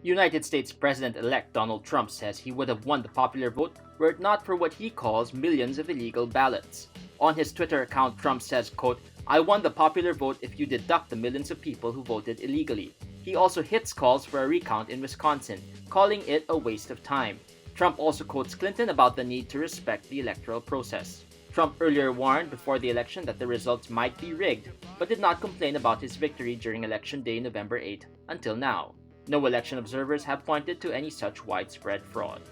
United States President-elect Donald Trump says he would have won the popular vote were it not for what he calls millions of illegal ballots. On his Twitter account, Trump says, quote, "I won the popular vote if you deduct the millions of people who voted illegally." He also hits calls for a recount in Wisconsin, calling it a waste of time. Trump also quotes Clinton about the need to respect the electoral process. Trump earlier warned before the election that the results might be rigged, but did not complain about his victory during Election Day, November 8, until now. No election observers have pointed to any such widespread fraud.